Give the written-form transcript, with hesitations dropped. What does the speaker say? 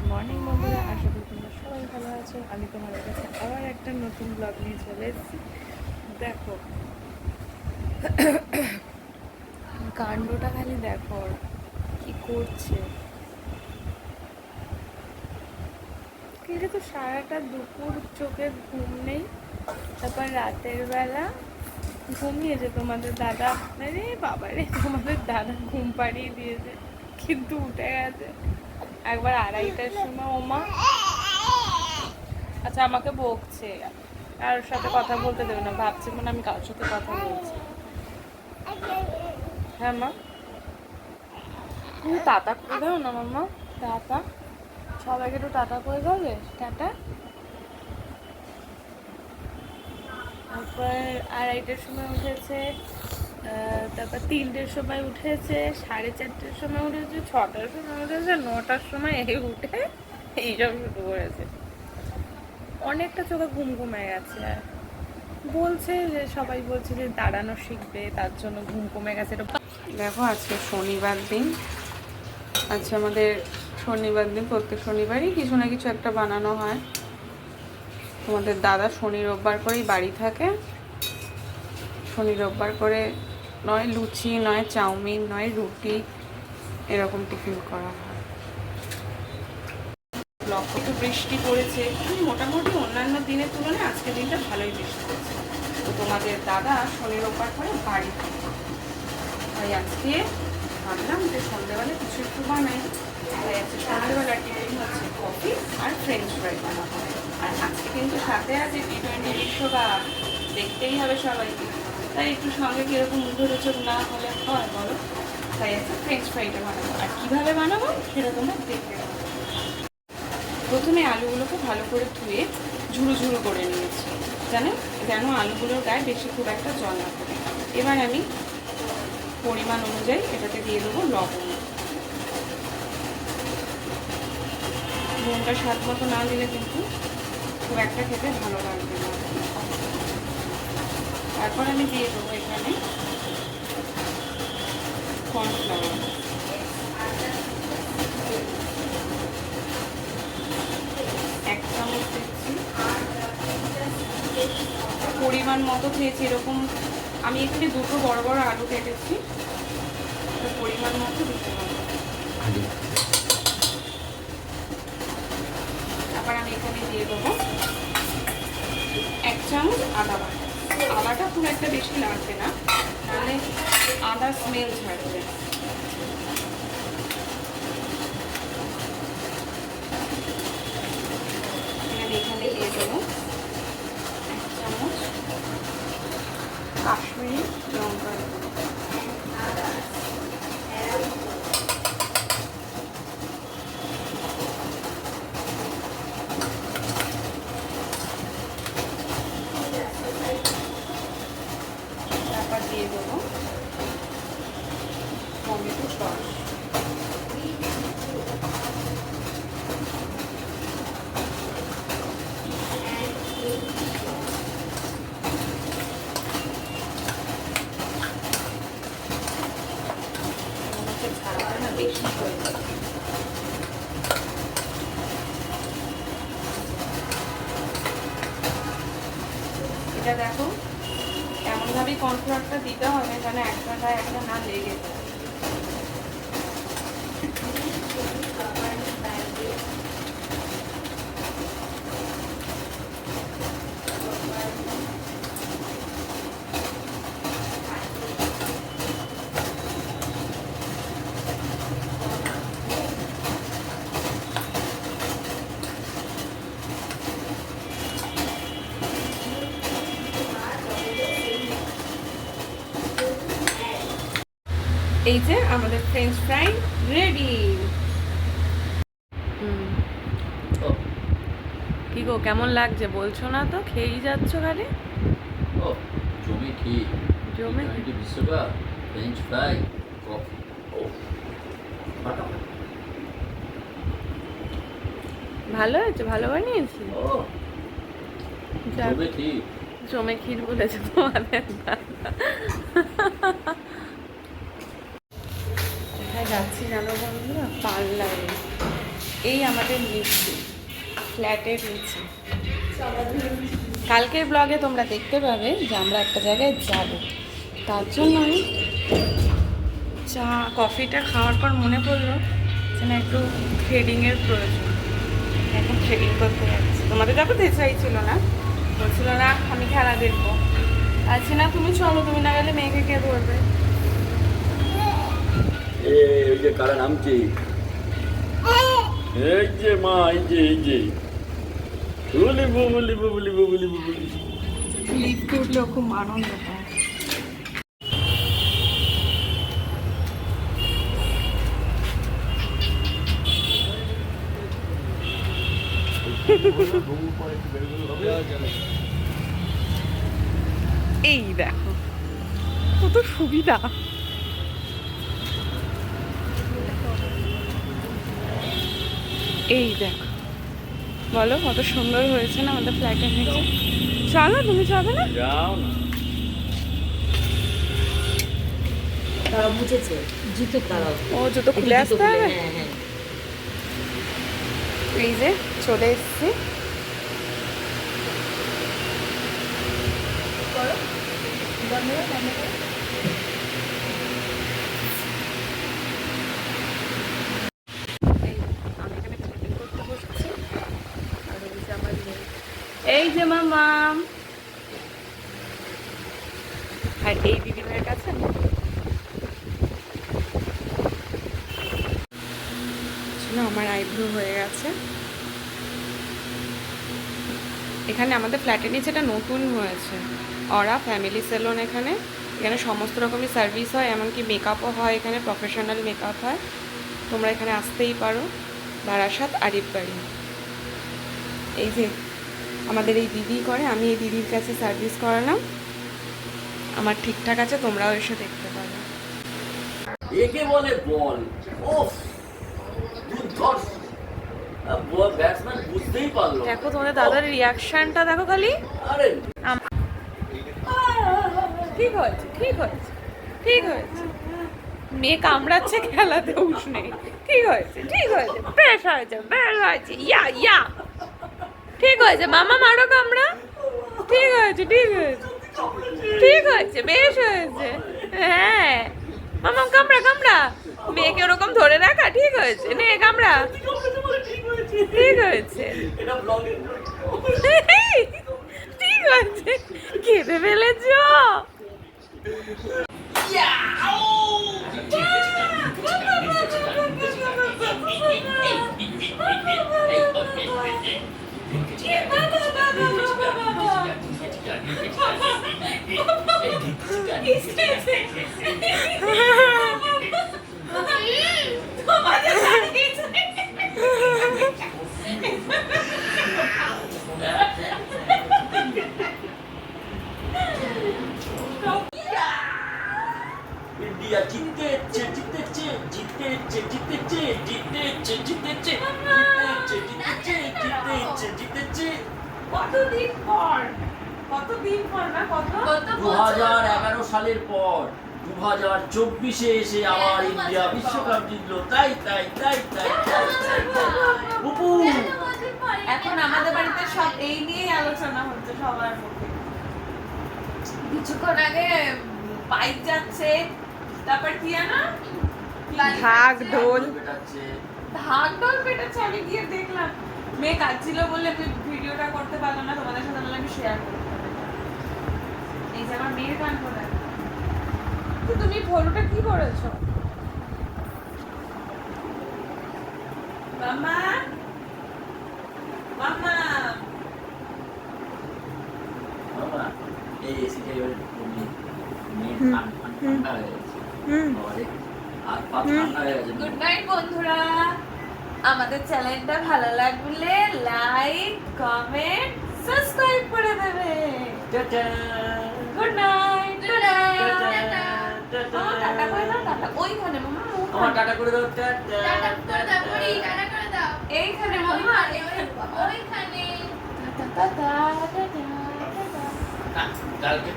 Good morning বন্ধুরা, আশা করি তোমরা সবাই ভালো আছো। আমি তোমাদের কাছে আবার একটা নতুন ব্লগ নিয়ে চলে এসেছি। দেখো কাণ্ডটা খালি দেখো, কি করছে। কিন্তু তো সারাটা দুপুর চোখের ঘুম নেই, তারপর রাতের বেলা ঘুমিয়েছে তোমাদের দাদা। আরে বাবারে, তোমাদের দাদা ঘুম পাড়িয়ে দিয়েছে, কিন্তু উঠে গেছে একবার 2:30টার সময়। ওমা আচ্ছা, আমাকে বকছে, কারোর সাথে কথা বলতে দেবে না, ভাবছে মানে আমি কারোর সাথে কথা বলছি। হ্যাঁ মা, তুমি টাটা করে দাও না মাম্মা, টাটা। সবাইকে একটু টাটা করে দেবে, টাটা। তারপর 2:30টার সময় উঠেছে, তারপর 3টের সময় উঠেছে, 4:30টার সময় উঠেছে, 6টার সময় উঠেছে, 9টার সময় এই উঠে এইসব শুরু করেছে। অনেকটা চোখে ঘুম কমে গেছে। বলছে যে সবাই বলছে যে দাঁড়ানো শিখবে, তার জন্য ঘুম কমে গেছে। দেখো আজকে শনিবার দিন, আচ্ছা আমাদের শনিবার দিন প্রত্যেক শনিবারই কিছু না কিছু একটা বানানো হয়। তোমাদের দাদা শনি রোববার করেই বাড়ি থাকে, শনি রোববার করে নয় লুচি, নয় চাউমিন, নয় রুটি, এরকম টিফিন করা হয়। কত বৃষ্টি পড়েছে, মোটামুটি অন্যান্য দিনের তুলনায় আজকের দিনটা ভালোই বৃষ্টি পড়েছে। তো তোমাদের দাদা শনি রোববার করে বাড়ি থাকে, তাই আজকে ভাবলাম যে সন্ধ্যেবেলা কিছু একটু বানাই। তাই আজকে সন্ধ্যেবেলা টিফিন হচ্ছে কফি আর ফ্রেঞ্চ ফ্রাই বানাবো। আর আজকে কিন্তু সাথে আছে T20 বিশ্বকাপ, দেখতেই হবে সবাইকে, তাই একটু সঙ্গে কীরকম মুখরোচক না হলে হয় বলো। তাই আজকে ফ্রেঞ্চ ফ্রাইটা বানাবো, আর কীভাবে বানাবো সেটা তোমরা দেখতে পাবো। প্রথমে আলুগুলোকে ভালো করে ধুয়ে ঝুড়ো ঝুড়ো করে নিয়েছি, যেন আলুগুলোর গায়ে বেশি খুব একটা জল না পড়ে। এবার আমি পরিমাণ অনুযায়ী এটাতে দিয়ে দেবো লবণ। নুনটা স্বাদ মতো না দিলে কিন্তু খুব একটা খেতে ভালো লাগবে না। তারপর আমি দিয়ে দেবো এখানে কর্নফ্লাওয়ার, 1 চামচ দিচ্ছি। পরিমাণ মতো খেয়েছি এরকম, আমি এখানে 2টো বড় বড় আলু কেটেছি, পরিমাণ মতো দিতে হবে। তারপর আমি এখানে দিয়ে দেবো 1 চামচ আদা বাটা। আদাটা খুব একটা বেশি লাগবে না, তাহলে আদা স্মেল ছাড়বে। এখানে দিয়ে দেবো 1 চামচ কাশ্মীরি লঙ্কার গুঁড়ো। তারপর দিয়ে দেবো টমেটো সস। বেশি করে এটা দেখো এমনভাবেই কর্নফ্লাওয়ারটা দিতে হবে যেন একটা গায়ে একটা না লেগে যায়। এই যে আমাদের ফ্রেঞ্চ ফ্রাই রেডি। কি গো, কেমন লাগছে বলছো না তো, খেয়েই যাচ্ছ খালি। জমে বিশ্বকাপ, ফ্রেঞ্চ ফ্রাই, কফি, ভালো হয়েছে, ভালো বানিয়েছি। জমে ক্ষীর বলেছে তোমাদের কোথায় যাচ্ছি জানো বন্ধুরা? পার্লারে। এই আমাদের নিচে ফ্ল্যাটের নিচে কালকের ব্লগে তোমরা দেখতে পাবে যে আমরা একটা জায়গায় যাব, তার জন্য আমি চা কফিটা খাওয়ার পর মনে পড়লো যে না একটু থ্রেডিংয়ের প্রয়োজন। এখন থ্রেডিং করতে যাচ্ছি। তোমাদের যাতে দেশাই ছিল না, বলছিল না আমি খেলা দেখবো। আচ্ছা না তুমি চলো, তুমি না গেলে মেয়েকে কে ধরবে? এই যে কারা নামছে, এই যে মা, এই যে বুবলি বুবলি বুবলি বুবলি বুবলি। লিফটে উঠলেও খুব আনন্দ পায়। এই দেখো কত সুবিধা। এই দেখো, বলো কত সুন্দর হয়েছে না আমাদের ফ্ল্যাটের নিচে। চলো, তুমি যাবে না? যাও না। তারা বুঝেছে জুতো তারাও ও জুতো খুলে আসতে হবে। হ্যাঁ হ্যাঁ এই যে চলে এসছি। আমি এখানে ক্লিনিং করতে বসেছি আর এই যে আমার মেয়ে। এই যে মামাম। আর এই দিদি ভাইয়ের কাছে না আমার আইব্রো হয়ে গেছে। এখানে আমাদের ফ্ল্যাটের নিচে এটা নতুন হয়েছে, অরা ফ্যামিলি সেলুন। এখানে এখানে সমস্ত রকমই সার্ভিস হয়, এমনকি মেকআপও হয়। এখানে প্রফেশনাল মেকআপ হয়। তোমরা এখানে আসতেই পারো, বারাসাত আরিফ বাড়ি। এই যে আমাদের এই দিদি করে, আমি এই দিদির কাছে সার্ভিস করালাম। আমার ঠিকঠাক আছে, তোমরাও এসে দেখতে পারো। একে বলে বল। ওফ, দুর্ধর্ষ ব্যাটসম্যান, বুঝতেই পারলো। দেখো তোমাদের দাদার রিয়াকশনটা দেখো খালি। আরে ঠিক হয়েছে, ঠিক হয়েছে, ঠিক হয়েছে। মেয়ে কামড়াচ্ছে, খেলাতে উষ্ণে। ঠিক হয়েছে, ঠিক হয়েছে, বেশ হয়েছে, বেশ হয়েছে। ইয়া ইয়া, ঠিক হয়েছে মামা, মারো কামড়া। ঠিক হয়েছে, ঠিক হয়েছে, ঠিক হয়েছে, বেশ হয়েছে। হ্যাঁ মামা কামড়া কামড়া, মেয়েকে ওরকম ধরে রাখা। ঠিক হয়েছে, নে কামড়া। ঠিক হয়েছে, ঠিক আছে। খেতে ফেলেছ? ইন্ডিয়া জিতেছে, জিতেছে, জিতেছে, জিতেছে, জিতেছে, জিতেছে, জিতেছে, জিতেছে, জিতেছে। কতদিন পর, কতদিন পর না, কত 2011 সালের পর 2024-এ এসে আবার ইন্ডিয়া বিশ্বকাপ জিতলো। তাই তাই তাই তাই তাই তাই তাই। বুবু, এখন আমাদের বাড়িতে সব এই নিয়েই আলোচনা হচ্ছে সবার মুখে। কিছুক্ষণ আগে বাইক যাচ্ছে, তারপর কি না ঢাক ঢোল, বেটাচ্ছে। ঢাক ঢোল পেটাচ্ছে। আমি গিয়ে দেখলাম, মেয়ে কাঁদছিল বলে আমি ভিডিওটা করতে পারলাম না, তোমাদের সাথে বলে আমি শেয়ার করতে পারলাম। এই যে আমার মেয়ের গান করে। তো তুমি ফটোটা কি করেছো মামা? মামা বাবা, এই এসিটা এবারে তুমি মেয়ে ঠান্ডা হয়ে গেছে। বাবারে, আর পা ঠান্ডা হয়ে গেছে। গুড নাইট বন্ধুরা। আমাদের চ্যানেলটা ভালো লাগলে লাইক, কমেন্ট, সাবস্ক্রাইব করে দেবে। Tata. Good night. Tata. Tata. মামা টাটা করে দাও, টাটা। ওইখানে মামা, আমার টাটা করে দাও। টাটা। এইখানে মামা, ওইখানে টাটা টাটা টাটা টাটা। কালকে